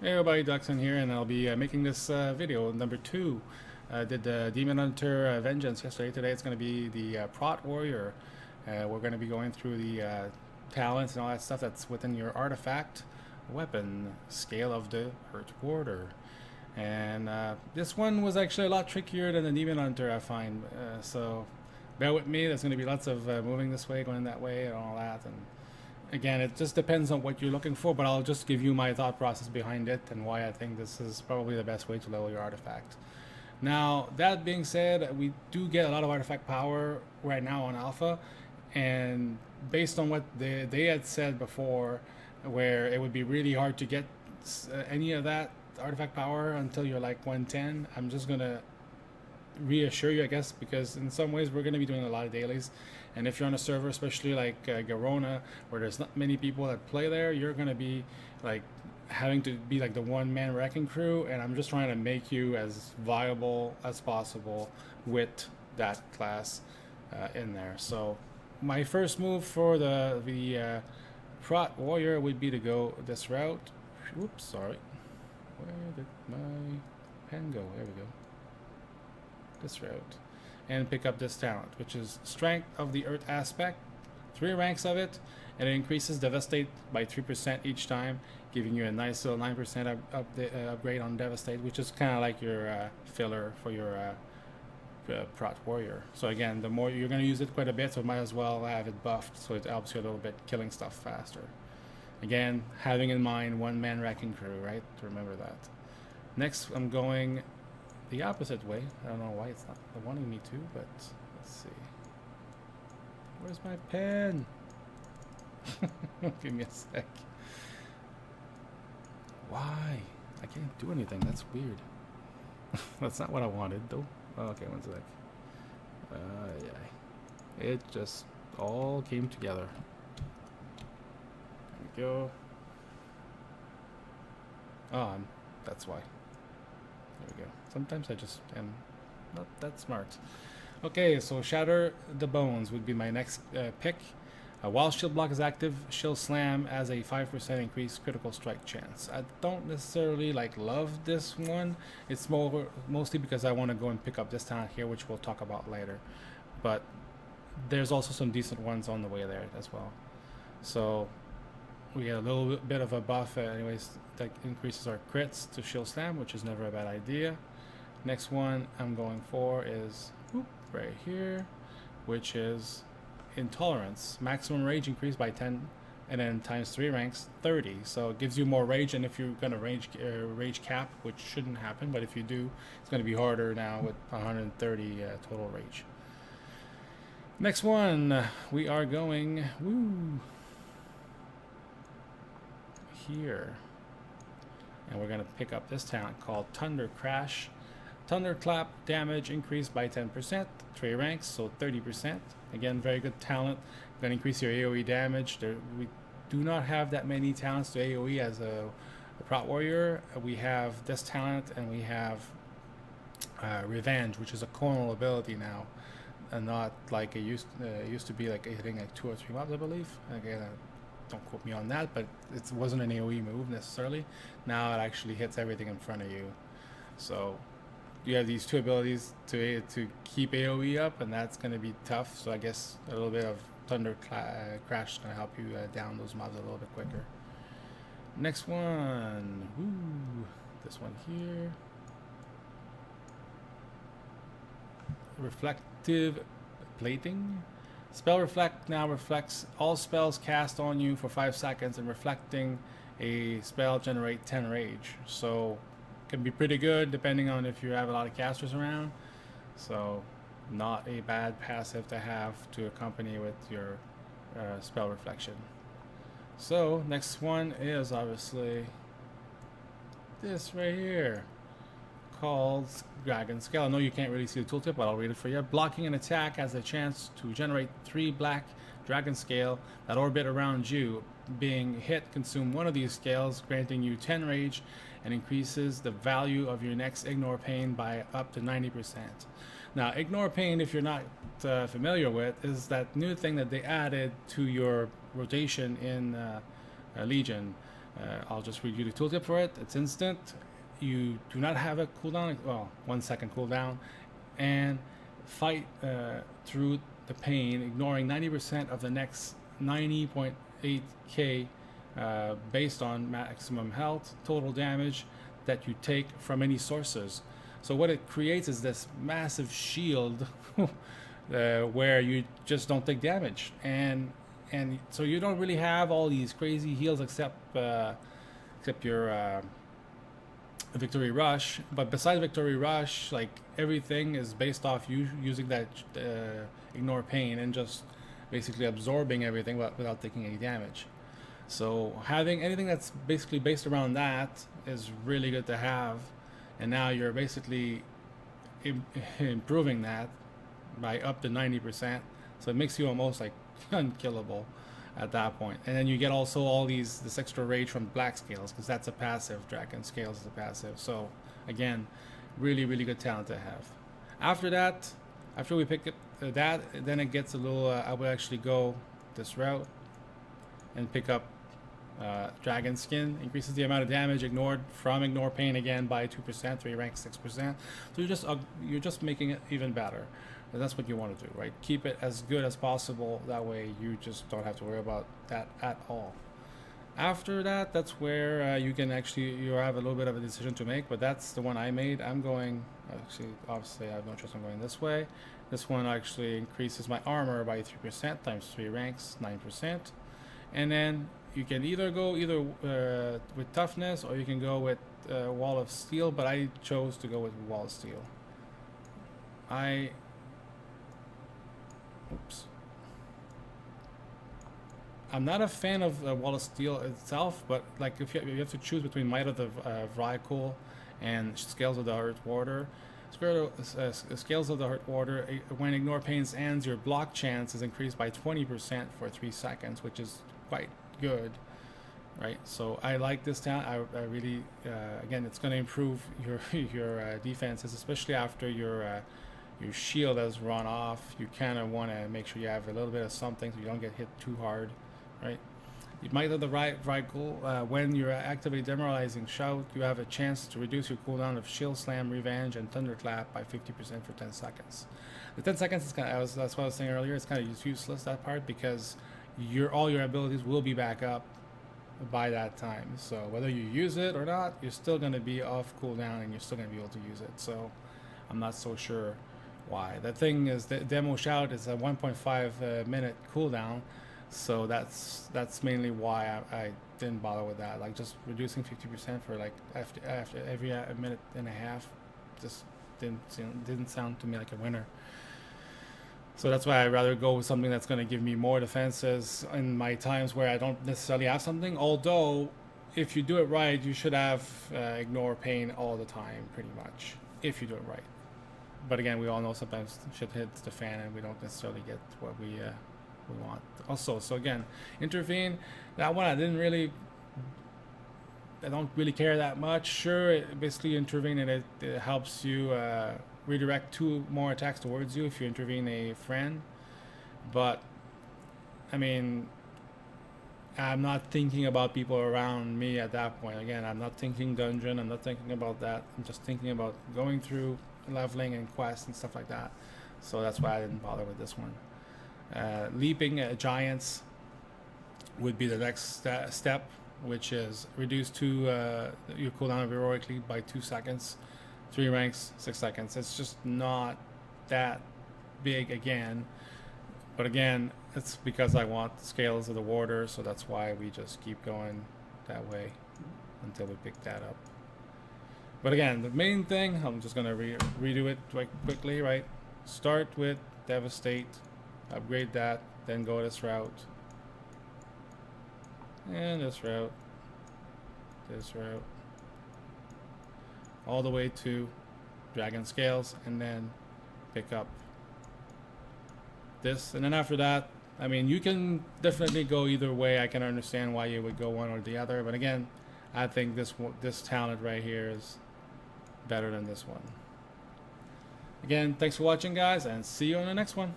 Hey everybody, DXUN here, and I'll be making this video number 2. I did the Demon Hunter Vengeance yesterday. Today it's going to be the Prot Warrior. We're going to be going through the talents and all that stuff that's within your artifact weapon, Scale of the Hurt Warder. And this one was actually a lot trickier than the Demon Hunter, I find. So bear with me, there's going to be lots of moving this way, going that way, and all that. And again, it just depends on what you're looking for, but I'll just give you my thought process behind it and why I think this is probably the best way to level your artifact. Now, that being said, we do get a lot of artifact power right now on Alpha, and based on what they had said before, where it would be really hard to get any of that artifact power until you're like 110, I'm just going to reassure you, I guess, because in some ways we're going to be doing a lot of dailies, and if you're on a server especially like Garona, where there's not many people that play there, you're going to be like having to be like the one-man wrecking crew, and I'm just trying to make you as viable as possible with that class in there. So my first move for the Prot Warrior would be to go this route. Oops, sorry, where did my pen go? There we go. This route, and pick up this talent, which is Strength of the Earth aspect, 3 ranks of it, and it increases Devastate by 3% each time, giving you a nice little 9% upgrade on Devastate, which is kind of like your filler for your Prot Warrior. So again, the more you're going to use it quite a bit, so might as well have it buffed so it helps you a little bit killing stuff faster. Again, having in mind one-man wrecking crew, right? Remember that. Next, I'm going the opposite way. I don't know why it's not wanting me to, but let's see. Where's my pen? Give me a sec. Why? I can't do anything. That's weird. That's not what I wanted, though. Oh, okay, one sec. Yeah. It just all came together. There we go. Oh, that's why. There we go. Sometimes I just am not that smart. Okay, so Shatter the Bones would be my next pick. While Shield Block is active, Shield Slam has a 5% increased critical strike chance. I don't necessarily love this one. It's mostly because I want to go and pick up this talent here, which we'll talk about later. But there's also some decent ones on the way there as well. So we get a little bit of a buff anyways that increases our crits to Shield Slam, which is never a bad idea. Next one I'm going for is right here, which is Intolerance. Maximum rage increased by 10, and then times 3 ranks 30. So it gives you more rage, and if you're gonna rage cap, which shouldn't happen, but if you do, it's gonna be harder now with 130 total rage. Next one, we are going here, and we're gonna pick up this talent called Thunder Crash. Thunderclap damage increased by 10%, 3 ranks, so 30%. Again, very good talent. Gonna increase your AoE damage. We do not have that many talents to AoE as a Prot Warrior. We have this talent, and we have Revenge, which is a conal ability now, and not like it used to be, like hitting like 2 or 3 mobs, I believe. Again, don't quote me on that, but it wasn't an AoE move necessarily. Now it actually hits everything in front of you. So you have these 2 abilities to keep AoE up, and that's going to be tough. So I guess a little bit of Thunder Crash is going to help you down those mobs a little bit quicker. Next one, this one here. Reflective Plating. Spell Reflect now reflects all spells cast on you for 5 seconds, and reflecting a spell generate 10 rage. So can be pretty good depending on if you have a lot of casters around. So not a bad passive to have to accompany with your spell reflection. So next one is obviously this right here, called Dragon Scale. I know you can't really see the tooltip, but I'll read it for you. Blocking an attack has a chance to generate 3 black Dragon Scale that orbit around you. Being hit, consume one of these scales, granting you 10 rage, and increases the value of your next Ignore Pain by up to 90%. Now, Ignore Pain, if you're not familiar with, is that new thing that they added to your rotation in Legion. I'll just read you the tooltip for it. It's instant. You do not have a cooldown, well, 1 second cooldown, and fight through the pain, ignoring 90% of the next 90.8k based on maximum health, total damage that you take from any sources. So what it creates is this massive shield where you just don't take damage, and so you don't really have all these crazy heals except your Victory Rush. But besides Victory Rush, like, everything is based off you using that ignore pain and just basically absorbing everything without taking any damage. So having anything that's basically based around that is really good to have, and now you're basically improving that by up to 90%. So it makes you almost like unkillable at that point. And then you get also all this extra rage from black scales, because that's a passive. Dragon scales is a passive. So again, really good talent to have. After that, after we pick up that, then it gets a little I would actually go this route and pick up Dragon Skin. Increases the amount of damage ignored from ignore pain again by 2%, 3 ranks 6%. So you're just making it even better. And that's what you want to do, right? Keep it as good as possible. That way you just don't have to worry about that at all. After that, that's where you have a little bit of a decision to make, but that's the one I made. I'm going, actually, obviously I have no choice. I'm going this way. This one actually increases my armor by 3% times 3 ranks, 9%. And then you can either go with toughness, or you can go with Wall of Steel, but I chose to go with Wall of Steel. I'm not a fan of Wall of Steel itself, but like if you have to choose between Might of the Vrykul and Scales of the Hurt Warder. Scales of the Hurt Warder, when Ignore Pains ends, your block chance is increased by 20% for 3 seconds, which is quite good, right? So I like this talent. I really, again, it's going to improve your defenses, especially after your shield has run off. You kind of want to make sure you have a little bit of something so you don't get hit too hard, right? You might have the right goal. When you're actively demoralizing shout, you have a chance to reduce your cooldown of Shield Slam, Revenge, and Thunderclap by 50% for 10 seconds. The 10 seconds is that's what I was saying earlier. It's kind of useless, that part, because all your abilities will be back up by that time. So whether you use it or not, you're still going to be off cooldown and you're still going to be able to use it. So I'm not so sure why. The thing is, the demo shout is a 1.5 minute cooldown, so that's mainly why I didn't bother with that. Like, just reducing 50% for like after every minute and a half just didn't sound to me like a winner. So that's why I'd rather go with something that's going to give me more defenses in my times where I don't necessarily have something. Although, if you do it right, you should have Ignore Pain all the time, pretty much, if you do it right. But again, we all know sometimes shit hits the fan and we don't necessarily get what we want. Also, so again, Intervene, that one I don't really care that much. Sure, basically Intervene, and it helps you redirect 2 more attacks towards you if you intervene a friend. But I mean, I'm not thinking about people around me at that point. Again, I'm not thinking dungeon, I'm not thinking about that. I'm just thinking about going through leveling and quests and stuff like that. So that's why I didn't bother with this one. Leaping giants would be the next step, which is reduce your cooldown of Heroic Leap by 2 seconds, 3 ranks, 6 seconds. It's just not that big again. But again, it's because I want the Scales of the Warder, so that's why we just keep going that way until we pick that up. But again, the main thing, I'm just going to redo it quickly, right? Start with Devastate, upgrade that, then go this route, and this route, all the way to Dragon Scales, and then pick up this. And then after that, I mean, you can definitely go either way. I can understand why you would go one or the other, but again, I think this talent right here is better than this one. Again, thanks for watching, guys, and see you on the next one.